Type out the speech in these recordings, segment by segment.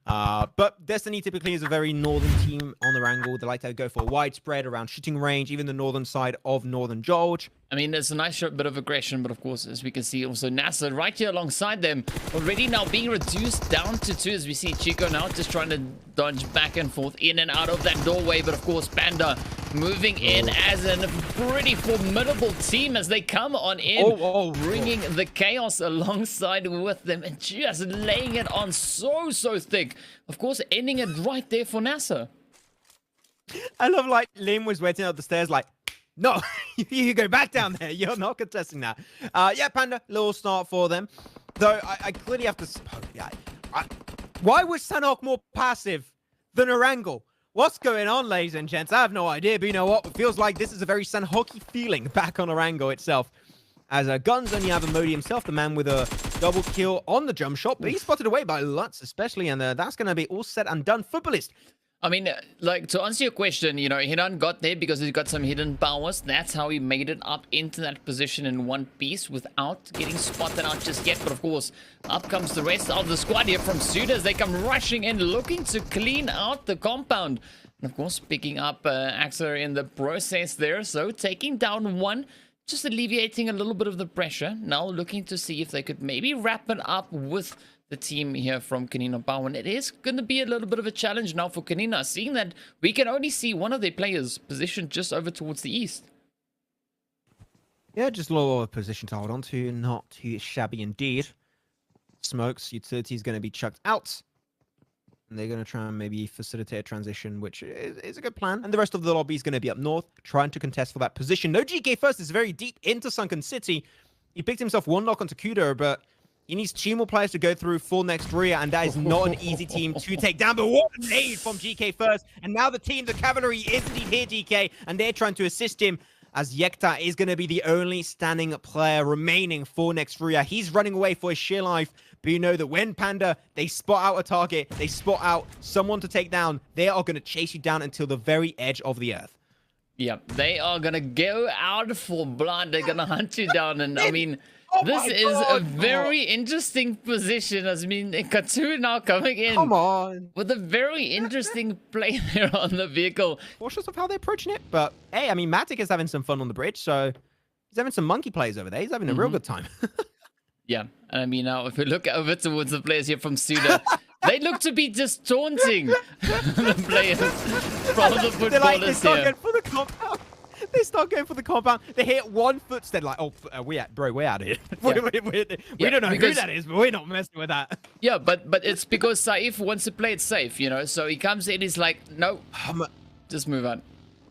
But Destiny typically is a very northern team on their angle. They like to go for widespread around shooting range, even the northern side of Northern George. I mean, there's a nice bit of aggression, but of course, as we can see, also NASA right here alongside them, already now being reduced down to 2, as we see Chico now just trying to dodge back and forth in and out of that doorway. But of course, Panda moving in as a pretty formidable team as they come on in, bringing the chaos alongside with them and just laying it on so thick. Of course, ending it right there for NASA. I love, like, Lim was waiting up the stairs like, no, you go back down there. You're not contesting that. Yeah, Panda, little start for them. Though, I clearly have to... why was Sanhok more passive than Erangel? What's going on, ladies and gents? I have no idea, but you know what? It feels like this is a very Sanhoki feeling back on Erangel itself. As Guns only have Modi himself, the man with a double kill on the jump shot, but he's spotted away by Lutz especially, and that's going to be all said and done. Futbolist. I mean, like, to answer your question, you know, he done got there because he's got some hidden powers. That's how he made it up into that position in one piece without getting spotted out just yet. But of course, up comes the rest of the squad here from Suda as they come rushing in, looking to clean out the compound. And of course, picking up Axer in the process there. So taking down one, just alleviating a little bit of the pressure. Now looking to see if they could maybe wrap it up with the team here from Kanina Power. And it is going to be a little bit of a challenge now for Kanina, seeing that we can only see one of their players positioned just over towards the east. Yeah, just a little position to hold on to, not too shabby indeed. Smokes, utility is going to be chucked out. And they're going to try and maybe facilitate a transition, which is a good plan. And the rest of the lobby is going to be up north, trying to contest for that position. No GK first is very deep into Sunken City. He picked himself one knock onto Kudo, but he needs 2 more players to go through full next rear, and that is not an easy team to take down. But what a nade from GK first. And now the team, the cavalry, is indeed here, GK, and they're trying to assist him, as Yekta is going to be the only standing player remaining for next rear. He's running away for his sheer life, but you know that when Panda, they spot out a target, they spot out someone to take down, they are going to chase you down until the very edge of the earth. Yeah, they are going to go out for blood. They're going to hunt you down, and I mean... this is a very interesting position. I mean, Katsu now coming in. Come on. With a very interesting play there on the vehicle. Cautious of how they're approaching it. But, hey, I mean, Matic is having some fun on the bridge. So, he's having some monkey plays over there. He's having a real good time. Yeah. And I mean, now, if we look over towards the players here from Suda, they look to be just taunting the players from the footballers here. For the compound. They start going for the compound. They hit one footstep, like, oh, we're out of here. We don't know who that is, but we're not messing with that. Yeah, but it's because Saif wants to play it safe, you know. So he comes in, he's like, no, just move on.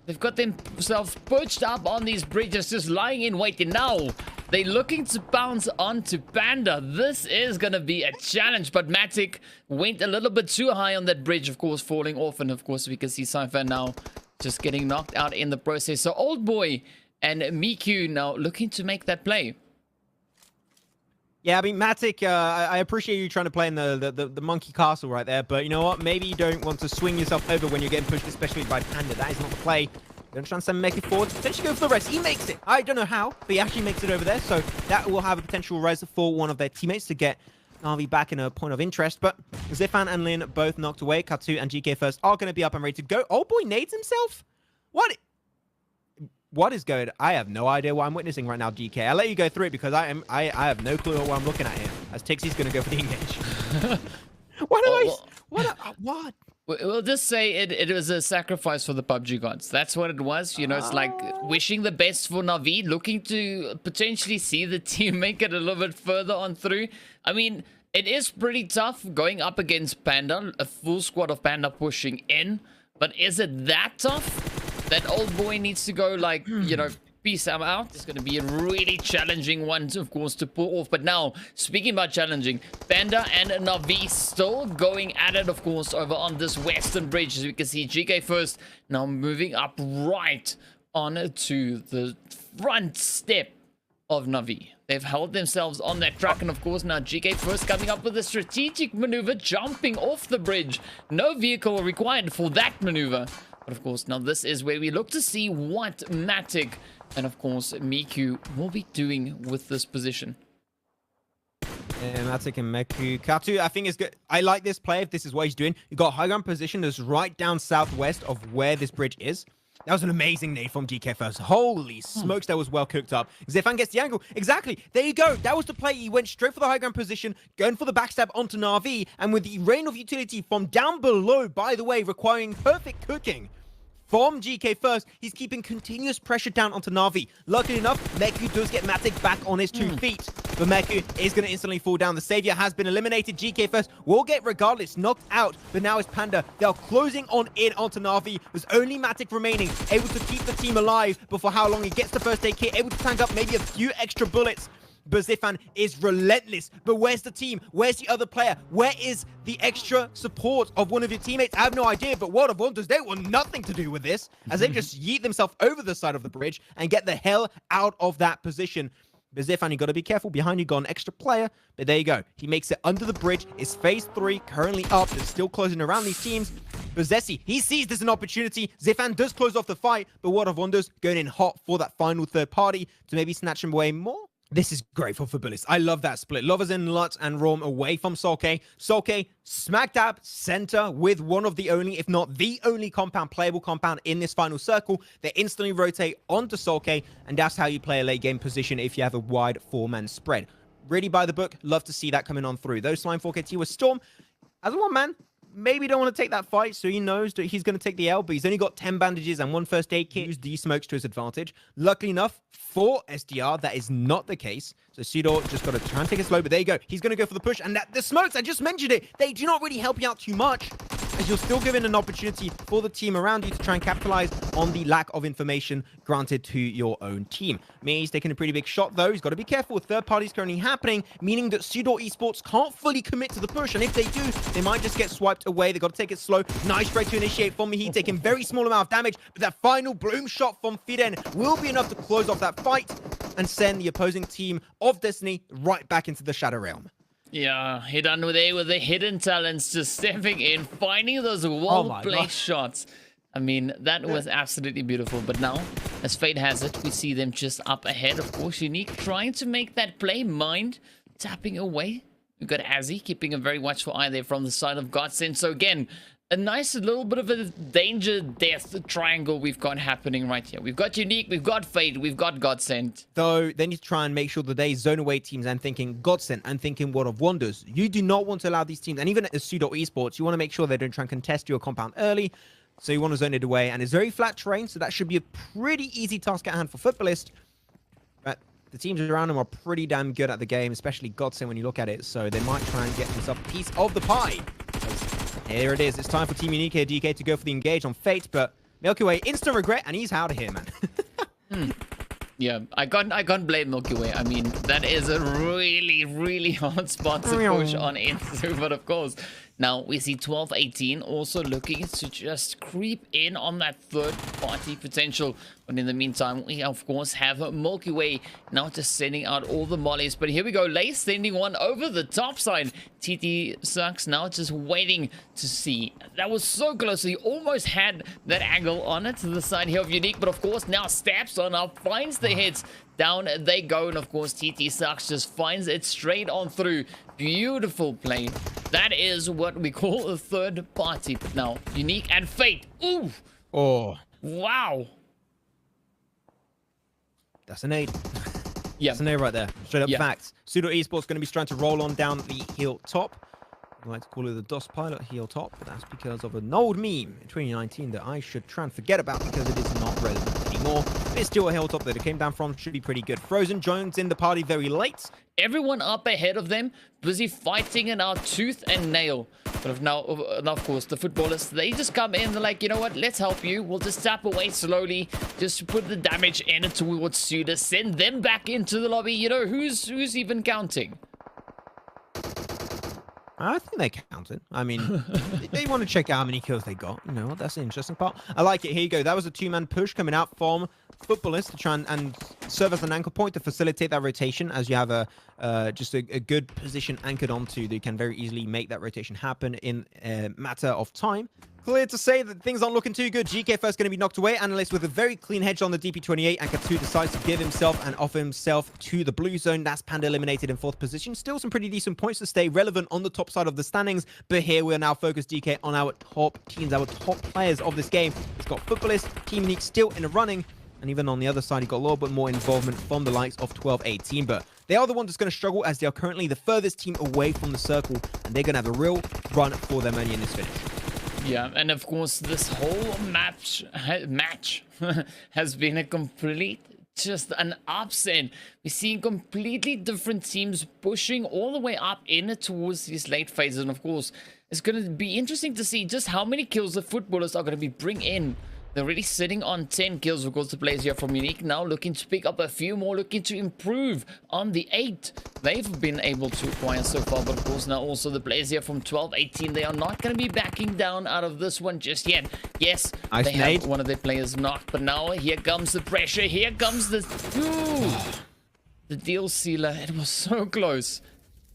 They've got themselves perched up on these bridges, just lying in wait. And now they're looking to bounce onto Panda. This is going to be a challenge, but Matic went a little bit too high on that bridge, of course, falling off. And of course, we can see Cypher now just getting knocked out in the process. So Old Boy and Miku now looking to make that play. Yeah, I mean, Matic, I appreciate you trying to play in the monkey castle right there, but you know what? Maybe you don't want to swing yourself over when you're getting pushed, especially by Panda. That is not the play. You're going to try and make it forward. Potentially go for the res. He makes it. I don't know how, but he actually makes it over there. So that will have a potential res for one of their teammates to get Navi back in a point of interest. But Zifan and Lin both knocked away. Katsu and GK first are going to be up and ready to go. Old Boy nades himself? What is going? I have no idea what I'm witnessing right now, GK. I'll let you go through it because I have no clue what I'm looking at here. As Tixie's going to go for the engage. What? We'll just say it was a sacrifice for the PUBG gods. That's what it was. You know, it's like wishing the best for Navi, looking to potentially see the team make it a little bit further on through. I mean, it is pretty tough going up against Panda, a full squad of Panda pushing in. But is it that tough? That Old Boy needs to go, like, you know, peace out. It's going to be a really challenging one, of course, to pull off. But now, speaking about challenging, Panda and Navi still going at it, of course, over on this western bridge. As we can see, GK first now moving up right on to the front step of Navi. They've held themselves on that track, and of course now GK first coming up with a strategic maneuver, jumping off the bridge. No vehicle required for that maneuver. But of course, now this is where we look to see what Matic and of course Miku will be doing with this position. Matic and Meku. Katu, I think is good. I like this play if this is what he's doing. You got high ground position that's right down southwest of where this bridge is. That was an amazing nade from GK first. Holy smokes, that was well cooked up. Zefan gets the angle. Exactly. There you go. That was the play. He went straight for the high ground position, going for the backstab onto Na'Vi, and with the rain of utility from down below, by the way, requiring perfect cooking from GK first, he's keeping continuous pressure down onto Na'Vi. Luckily enough, Meku does get Matic back on his 2 feet. But Meku is going to instantly fall down. The Savior has been eliminated. GK first will get regardless knocked out. But now it's Panda. They are closing on in onto Na'Vi. There's only Matic remaining, able to keep the team alive. But for how long? He gets the first aid kit, able to tank up maybe a few extra bullets. But Zefan is relentless. But where's the team? Where's the other player? Where is the extra support of one of your teammates? I have no idea, but World of Wonders, they want nothing to do with this, as they just yeet themselves over the side of the bridge and get the hell out of that position. But Zefan, you got to be careful. Behind you got an extra player, but there you go. He makes it under the bridge. It's phase 3, currently up. It's still closing around these teams. But Zessi, he sees there's an opportunity. Zefan does close off the fight, but World of Wonders going in hot for that final third party to maybe snatch him away more. This is great for Futbolist. I love that split. Lovazin, Lutz, and Raum away from Solkay. Solkay smack dab center with one of the only, if not the only playable compound in this final circle. They instantly rotate onto Solkay, and that's how you play a late game position if you have a wide 4-man spread. Really by the book. Love to see that coming on through. Those Slime 4KT with Storm as a 1-man. Maybe don't want to take that fight, so he knows that he's going to take the L, but he's only got 10 bandages and 1 first aid kit. Use these smokes to his advantage. Luckily enough, for SDR, that is not the case. So Sudor just got to try and take it slow, but there you go. He's going to go for the push, and the smokes, I just mentioned it, they do not really help you out too much, as you're still given an opportunity for the team around you to try and capitalize on the lack of information granted to your own team. He's taking a pretty big shot, though. He's got to be careful. Third parties currently happening, meaning that Sudor Esports can't fully commit to the push, and if they do, they might just get swiped away. They've got to take it slow. Nice break to initiate from Müthi, taking very small amount of damage, but that final bloom shot from Fiden will be enough to close off that fight and send the opposing team of Destiny right back into the Shadow Realm. Yeah, he done with the hidden talents, just stepping in, finding those well-placed shots. I mean, that was absolutely beautiful. But now, as fate has it, we see them just up ahead. Of course, Unique trying to make that play. Mind tapping away. We've got Azzy keeping a very watchful eye there from the side of Godsend. So again, a nice little bit of a danger-death triangle we've got happening right here. We've got Unique, we've got Fate, we've got Godsend. Though, they need to try and make sure that they zone away teams and thinking Godsend and thinking World of Wonders. You do not want to allow these teams, and even as Pseudo Esports, you want to make sure they don't try and contest your compound early. So you want to zone it away, and it's very flat terrain, so that should be a pretty easy task at hand for Futbolist. But the teams around them are pretty damn good at the game, especially Godsend when you look at it, so they might try and get themselves a piece of the pie. Here it is. It's time for Team Unique here, DK, to go for the engage on Fate, but Milky Way, instant regret, and he's out of here, man. Yeah, I can't blame Milky Way. I mean, that is a really, really hard spot to push on into, but of course, now we see 12-18 also looking to just creep in on that third party potential. But in the meantime, we of course have Milky Way now just sending out all the mollies. But here we go, Lace sending one over the top side. TT sucks now just waiting to see. That was so close. He almost had that angle on it to the side here of Unique. But of course, now stabs on up, finds the hits. Down they go, and of course TT Sucks just finds it straight on through. Beautiful play. That is what we call a third party. Now, Unique and Fate. Ooh. Oh. Wow. That's an aid. Yeah. That's an aid right there. Straight up facts. Pseudo Esports going to be trying to roll on down the hill top. I like to call it the DOS pilot heel top, but that's because of an old meme in 2019 that I should try and forget about because it is not relevant anymore. It's still a hilltop that it came down from. Should be pretty good. Frozen joins in the party very late. Everyone up ahead of them, busy fighting it out tooth and nail. But now, of course, the Futbolists, they just come in. They're like, you know what? Let's help you. We'll just tap away slowly. Just put the damage in towards Suda. Send them back into the lobby. You know, who's even counting? I think they counted. I mean, they want to check out how many kills they got. You know what? That's the interesting part. I like it. Here you go. That was a 2-man push coming out from Futbolist to try and serve as an anchor point to facilitate that rotation as you have a just a good position anchored onto. They can very easily make that rotation happen in a matter of time. Clear to say that things aren't looking too good. GK first going to be knocked away. Analyst with a very clean hedge on the DP28. And K2 decides to give himself and offer himself to the blue zone. That's Panda eliminated in 4th position. Still some pretty decent points to stay relevant on the top side of the standings. But here we're now focused, DK, on our top teams, our top players of this game. It's got Futbolist, Team Unique still in the running. And even on the other side, he got a little bit more involvement from the likes of 12-18. But they are the ones that's going to struggle as they are currently the furthest team away from the circle. And they're going to have a real run for their money in this finish. Yeah, and of course, this whole match has been a complete, just an upset. We're seeing completely different teams pushing all the way up in towards these late phases. And of course, it's going to be interesting to see just how many kills the Futbolists are going to be bringing in. They're already sitting on 10 kills, of course, the players here from Unique now looking to pick up a few more, looking to improve on the 8 they've been able to acquire so far. But of course, now also the players here from 12-18, they are not going to be backing down out of this one just yet. Yes, nice they have one of their players knocked, but now here comes the pressure. Here comes the... the deal sealer. It was so close.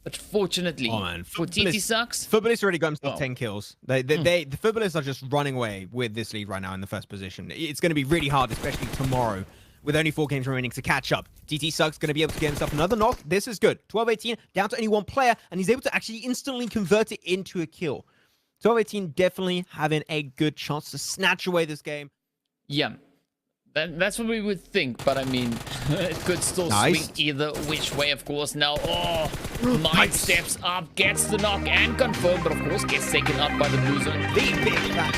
But fortunately, for TT Sucks, Futbolists already got himself 10 kills. The Futbolists are just running away with this lead right now in the first position. It's going to be really hard, especially tomorrow, with only 4 games remaining to catch up. TT Sucks going to be able to get himself another knock. This is good. 12-18, down to only 1 player, and he's able to actually instantly convert it into a kill. 12-18 definitely having a good chance to snatch away this game. Yeah. That's what we would think, but I mean, it could still swing either which way, of course. Now, Mind steps up, gets the knock and confirmed, but of course gets taken up by the blue zone. The big back.